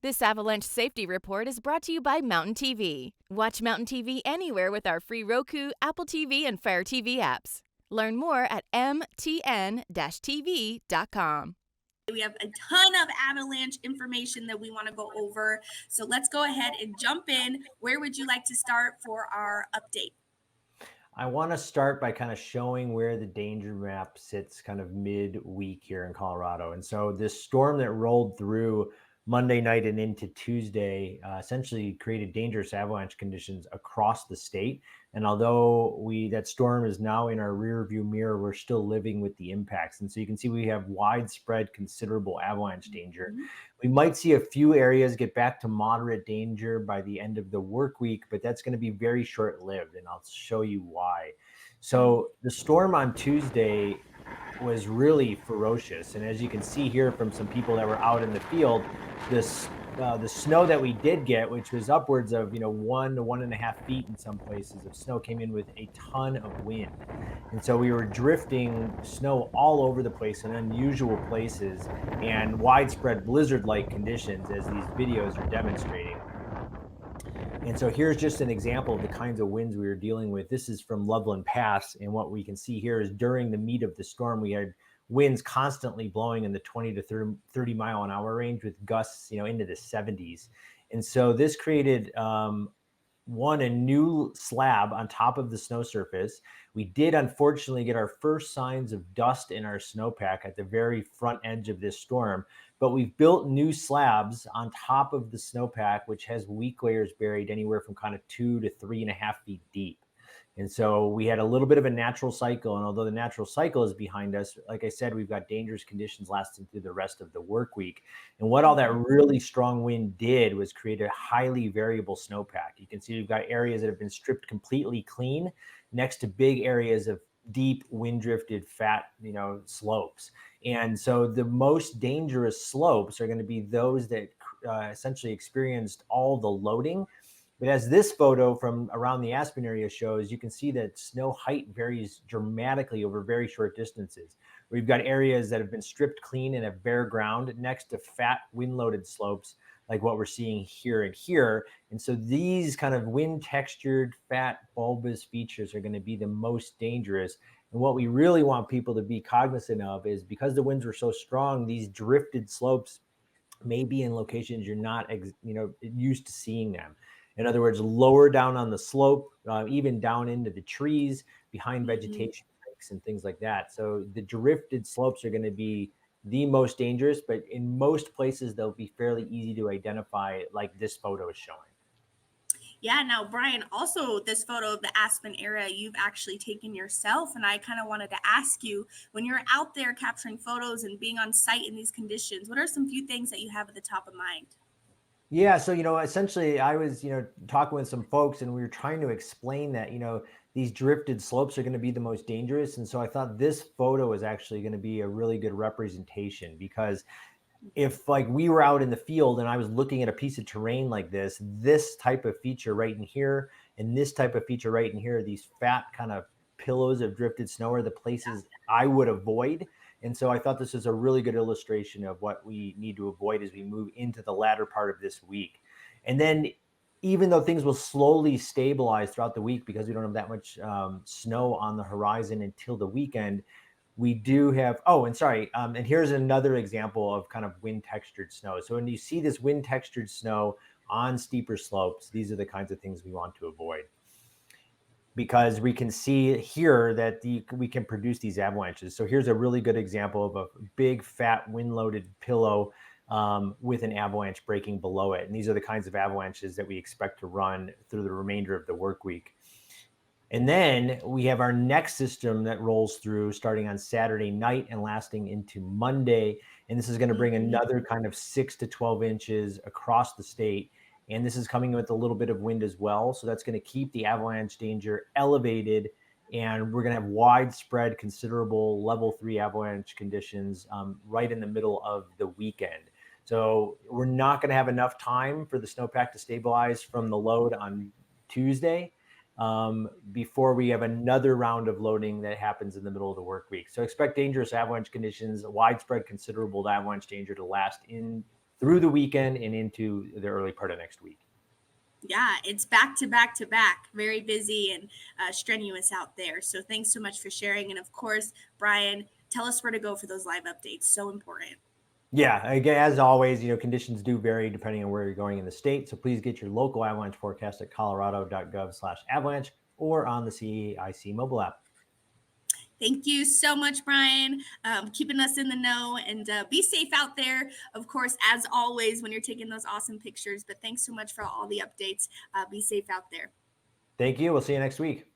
This Avalanche Safety Report is brought to you by Mountain TV. Watch Mountain TV anywhere with our free Roku, Apple TV, and Fire TV apps. Learn more at mtn-tv.com. We have a ton of Avalanche information that we want to go over. So let's go ahead and jump in. Where would you like to start for our update? I want to start by kind of showing where the danger map sits kind of mid-week here in Colorado. And so this storm that rolled through Monday night and into Tuesday essentially created dangerous avalanche conditions across the state. And although that storm is now in our rear view mirror, we're still living with the impacts. And so you can see we have widespread considerable avalanche danger. We might see a few areas get back to moderate danger by the end of the work week, but that's going to be very short-lived, and I'll show you why. So the storm on Tuesday was really ferocious, and as you can see here from some people that were out in the field, the snow that we did get, which was upwards of 1 to 1.5 feet in some places of snow, came in with a ton of wind, and so we were drifting snow all over the place in unusual places and widespread blizzard-like conditions, as these videos are demonstrating. And so here's just an example of the kinds of winds we were dealing with. This is from Loveland Pass, and what we can see here is during the meat of the storm, we had winds constantly blowing in the 20 to 30 mile an hour range with gusts, into the 70s. And so this created a new slab on top of the snow surface. We did unfortunately get our first signs of dust in our snowpack at the very front edge of this storm, but we've built new slabs on top of the snowpack, which has weak layers buried anywhere from kind of 2 to 3.5 feet deep. And so we had a little bit of a natural cycle. And although the natural cycle is behind us, like I said, we've got dangerous conditions lasting through the rest of the work week. And what all that really strong wind did was create a highly variable snowpack. You can see we've got areas that have been stripped completely clean next to big areas of deep wind drifted fat, slopes. And so the most dangerous slopes are going to be those that essentially experienced all the loading. But as this photo from around the Aspen area shows, you can see that snow height varies dramatically over very short distances. We've got areas that have been stripped clean and have bare ground next to fat wind-loaded slopes like what we're seeing here and here. And so these kind of wind-textured, fat, bulbous features are going to be the most dangerous. And what we really want people to be cognizant of is because the winds were so strong, these drifted slopes may be in locations you're not used to seeing them. In other words, lower down on the slope, even down into the trees, behind vegetation and things like that. So the drifted slopes are going to be the most dangerous, but in most places, they'll be fairly easy to identify, like this photo is showing. Yeah, now, Brian, also this photo of the Aspen area you've actually taken yourself. And I kind of wanted to ask you, when you're out there capturing photos and being on site in these conditions, what are some few things that you have at the top of mind? Yeah, so, essentially I was, talking with some folks and we were trying to explain that, these drifted slopes are going to be the most dangerous. And so I thought this photo is actually going to be a really good representation, because if we were out in the field and I was looking at a piece of terrain like this type of feature right in here, and this type of feature right in here, these fat kind of pillows of drifted snow are the places I would avoid. And so I thought this is a really good illustration of what we need to avoid as we move into the latter part of this week. And then even though things will slowly stabilize throughout the week because we don't have that much snow on the horizon until the weekend, we do have, and here's another example of kind of wind textured snow. So when you see this wind textured snow on steeper slopes, these are the kinds of things we want to avoid, because we can see here that we can produce these avalanches. So here's a really good example of a big fat wind-loaded pillow with an avalanche breaking below it. And these are the kinds of avalanches that we expect to run through the remainder of the work week. And then we have our next system that rolls through starting on Saturday night and lasting into Monday. And this is going to bring another kind of 6 to 12 inches across the state. And this is coming with a little bit of wind as well. So that's going to keep the avalanche danger elevated. And we're going to have widespread, considerable level 3 avalanche conditions right in the middle of the weekend. So we're not going to have enough time for the snowpack to stabilize from the load on Tuesday before we have another round of loading that happens in the middle of the work week. So expect dangerous avalanche conditions, widespread, considerable avalanche danger to last in through the weekend and into the early part of next week. Yeah, it's back to back to back. Very busy and strenuous out there. So thanks so much for sharing. And of course, Brian, tell us where to go for those live updates. So important. Yeah, again, as always, conditions do vary depending on where you're going in the state. So please get your local avalanche forecast at colorado.gov/avalanche or on the CAIC mobile app. Thank you so much, Brian, keeping us in the know, and be safe out there. Of course, as always, when you're taking those awesome pictures. But thanks so much for all the updates. Be safe out there. Thank you. We'll see you next week.